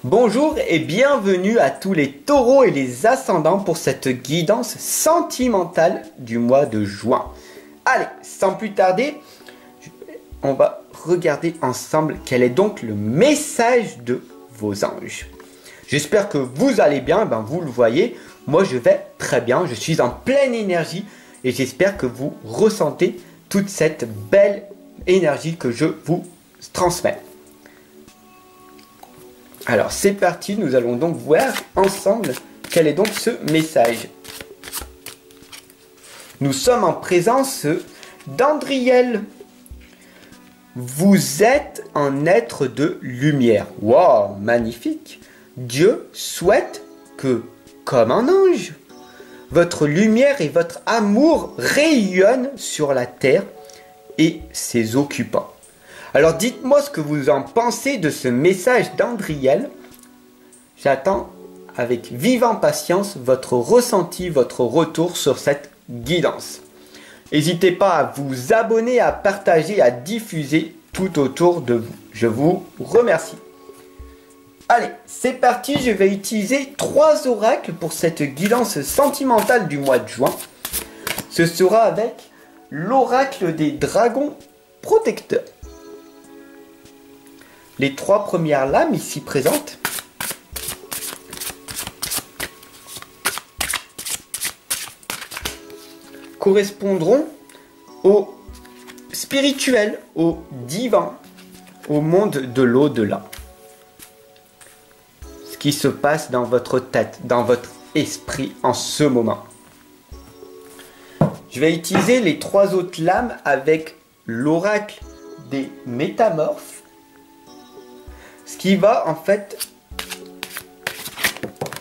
Bonjour et bienvenue à tous les taureaux et les ascendants pour cette guidance sentimentale du mois de juin. Allez, sans plus tarder, on va regarder ensemble quel est donc le message de vos anges. J'espère que vous allez bien, vous le voyez, moi je vais très bien, je suis en pleine énergie et j'espère que vous ressentez toute cette belle énergie que je vous transmets. Alors c'est parti, nous allons donc voir ensemble quel est donc ce message. Nous sommes en présence d'Andriel. Vous êtes un être de lumière. Waouh, magnifique. Dieu souhaite que, comme un ange, votre lumière et votre amour rayonnent sur la terre et ses occupants. Alors dites-moi ce que vous en pensez de ce message d'Andriel. J'attends avec vive impatience votre ressenti, votre retour sur cette guidance. N'hésitez pas à vous abonner, à partager, à diffuser tout autour de vous. Je vous remercie. Allez, c'est parti, je vais utiliser 3 oracles pour cette guidance sentimentale du mois de juin. Ce sera avec l'oracle des dragons protecteurs. Les 3 premières lames ici présentes correspondront au spirituel, au divin, au monde de l'au-delà. Ce qui se passe dans votre tête, dans votre esprit en ce moment. Je vais utiliser les 3 autres lames avec l'oracle des métamorphes. Ce qui va en fait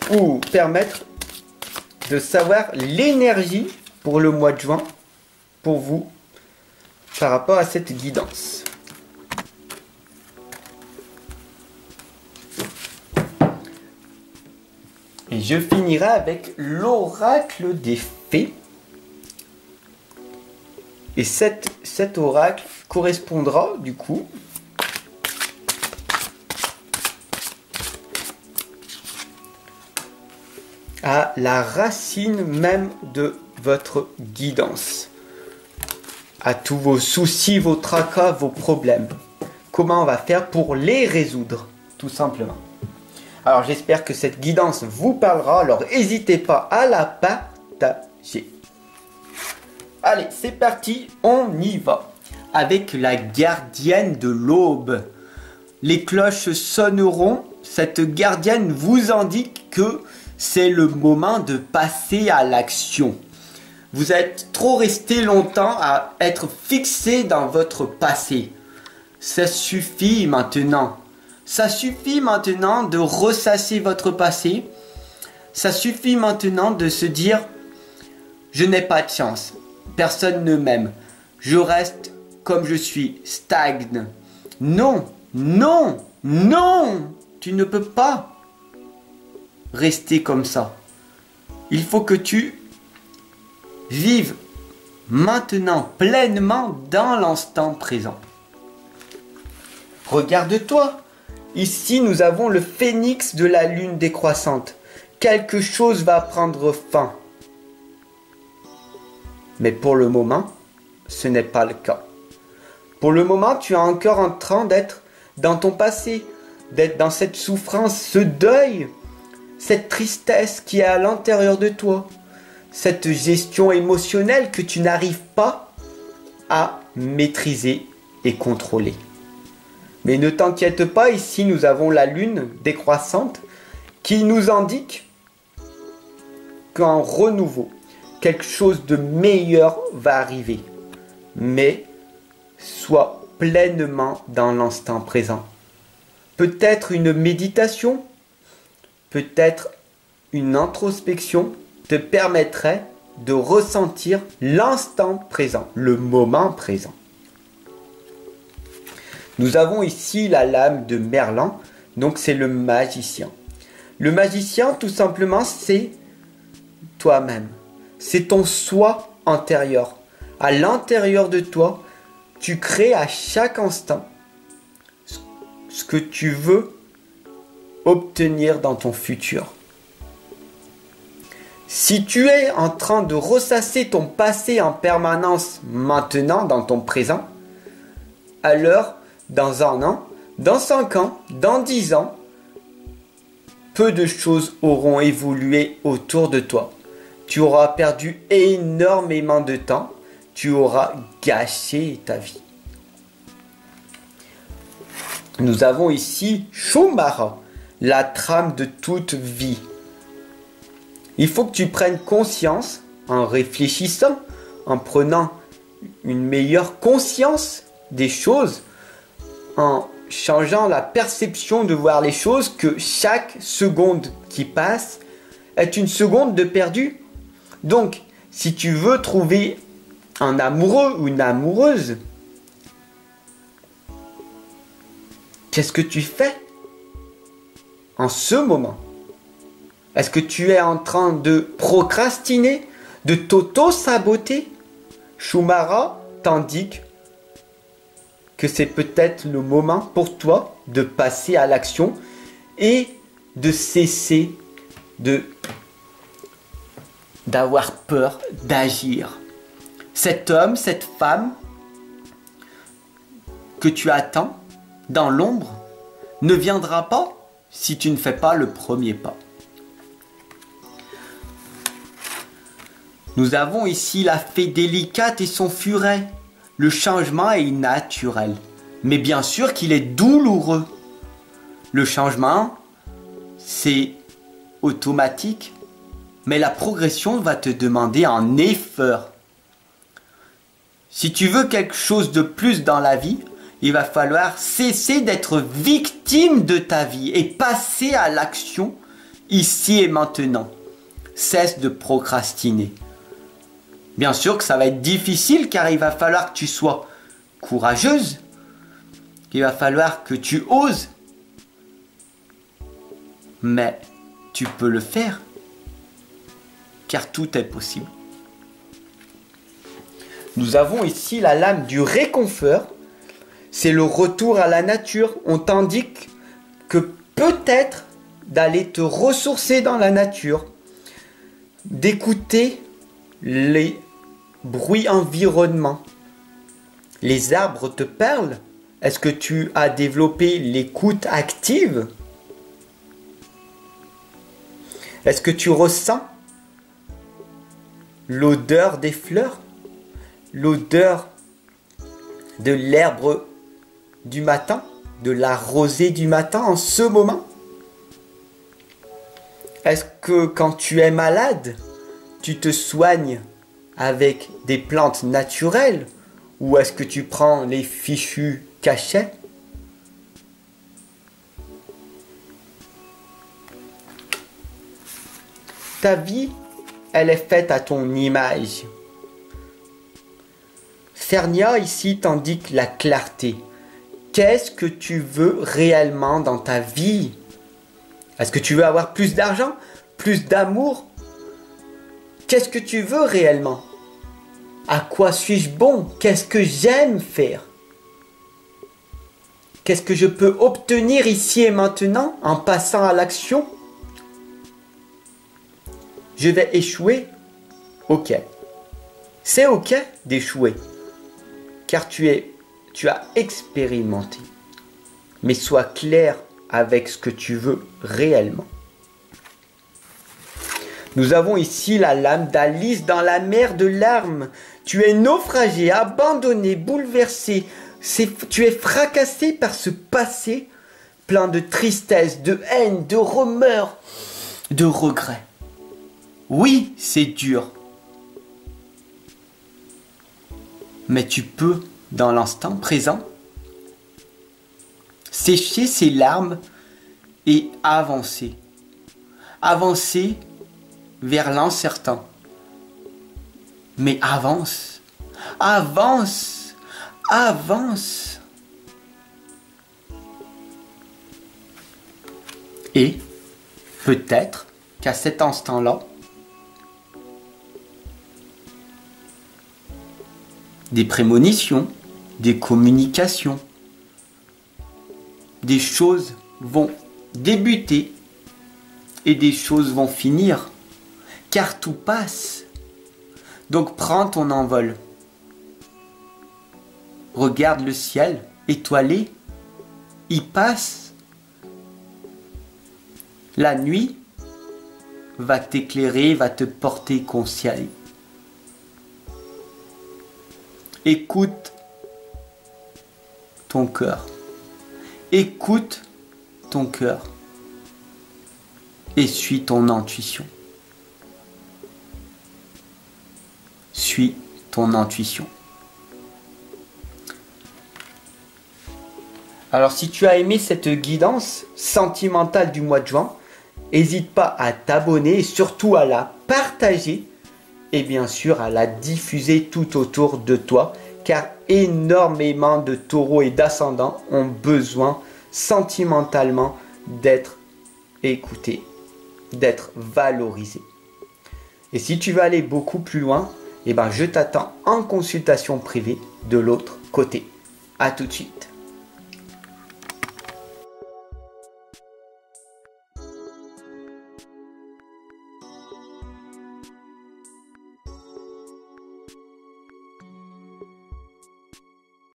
vous permettre de savoir l'énergie pour le mois de juin pour vous par rapport à cette guidance. Et je finirai avec l'oracle des fées. Et cet oracle correspondra du coup à la racine même de votre guidance, à tous vos soucis, vos tracas, vos problèmes. Comment on va faire pour les résoudre, tout simplement. Alors j'espère que cette guidance vous parlera, alors n'hésitez pas à la partager. Allez, c'est parti, on y va. Avec la gardienne de l'aube. Les cloches sonneront, cette gardienne vous indique que c'est le moment de passer à l'action. Vous êtes trop resté longtemps à être fixé dans votre passé. Ça suffit maintenant. Ça suffit maintenant de ressasser votre passé. Ça suffit maintenant de se dire « Je n'ai pas de chance. Personne ne m'aime. Je reste comme je suis, stagne. » Non, non, non. Tu ne peux pas rester comme ça. Il faut que tu vives maintenant pleinement dans l'instant présent. Regarde-toi. Ici, nous avons le phénix de la lune décroissante. Quelque chose va prendre fin. Mais pour le moment, ce n'est pas le cas. Pour le moment, tu es encore en train d'être dans ton passé, d'être dans cette souffrance, ce deuil, cette tristesse qui est à l'intérieur de toi, cette gestion émotionnelle que tu n'arrives pas à maîtriser et contrôler. Mais ne t'inquiète pas, ici nous avons la lune décroissante qui nous indique qu'un renouveau, quelque chose de meilleur va arriver. Mais sois pleinement dans l'instant présent. Peut-être une méditation, peut-être une introspection te permettrait de ressentir l'instant présent, le moment présent. Nous avons ici la lame de Merlin, donc c'est le magicien. Le magicien, tout simplement, c'est toi-même. C'est ton soi intérieur. À l'intérieur de toi, tu crées à chaque instant ce que tu veux obtenir dans ton futur. Si tu es en train de ressasser ton passé en permanence maintenant dans ton présent, alors dans 1 an, dans 5 ans, dans 10 ans, peu de choses auront évolué autour de toi. Tu auras perdu énormément de temps, tu auras gâché ta vie. Nous avons ici Shumara, la trame de toute vie. Il faut que tu prennes conscience, en réfléchissant, en prenant une meilleure conscience des choses, en changeant la perception de voir les choses, que chaque seconde qui passe est une seconde de perdu. Donc, si tu veux trouver un amoureux ou une amoureuse, qu'est-ce que tu fais en ce moment? Est-ce que tu es en train de procrastiner, de t'auto-saboter? Shumara t'indique que c'est peut-être le moment pour toi de passer à l'action et de cesser d'avoir peur d'agir. Cet homme, cette femme que tu attends dans l'ombre ne viendra pas si tu ne fais pas le premier pas. Nous avons ici la fée délicate et son furet. Le changement est naturel, mais bien sûr qu'il est douloureux. Le changement, c'est automatique, mais la progression va te demander un effort. Si tu veux quelque chose de plus dans la vie, il va falloir cesser d'être victime de ta vie et passer à l'action ici et maintenant. Cesse de procrastiner. Bien sûr que ça va être difficile car il va falloir que tu sois courageuse. Il va falloir que tu oses. Mais tu peux le faire car tout est possible. Nous avons ici la lame du réconfort. C'est le retour à la nature. On t'indique que peut-être d'aller te ressourcer dans la nature, d'écouter les bruits environnement. Les arbres te parlent. Est-ce que tu as développé l'écoute active? Est-ce que tu ressens l'odeur des fleurs? L'odeur de l'herbe du matin? De la rosée du matin en ce moment? Est-ce que quand tu es malade, tu te soignes avec des plantes naturelles ou est-ce que tu prends les fichus cachets? Ta vie, elle est faite à ton image. Fernia ici t'indique la clarté. Qu'est-ce que tu veux réellement dans ta vie? Est-ce que tu veux avoir plus d'argent? Plus d'amour? Qu'est-ce que tu veux réellement? À quoi suis-je bon? Qu'est-ce que j'aime faire? Qu'est-ce que je peux obtenir ici et maintenant en passant à l'action? Je vais échouer? Ok. C'est ok d'échouer. Car tu as expérimenté. Mais sois clair avec ce que tu veux réellement. Nous avons ici la lame d'Alice dans la mer de larmes. Tu es naufragé, abandonné, bouleversé. Tu es fracassé par ce passé plein de tristesse, de haine, de remords, de regrets. Oui, c'est dur. Mais tu peux, dans l'instant présent, sécher ces larmes et avancer. Avancer vers l'incertain. Mais avance, avance, avance. Et peut-être qu'à cet instant-là, des prémonitions, des communications, des choses vont débuter et des choses vont finir, car tout passe. Donc prends ton envol. Regarde le ciel étoilé, il passe. La nuit va t'éclairer, va te porter conseil. Écoute ton cœur. Écoute ton cœur. Et suis ton intuition. Suis ton intuition. Alors si tu as aimé cette guidance sentimentale du mois de juin, n'hésite pas à t'abonner et surtout à la partager et bien sûr à la diffuser tout autour de toi, car énormément de taureaux et d'ascendants ont besoin sentimentalement d'être écoutés, d'être valorisés. Et si tu veux aller beaucoup plus loin, je t'attends en consultation privée de l'autre côté. À tout de suite.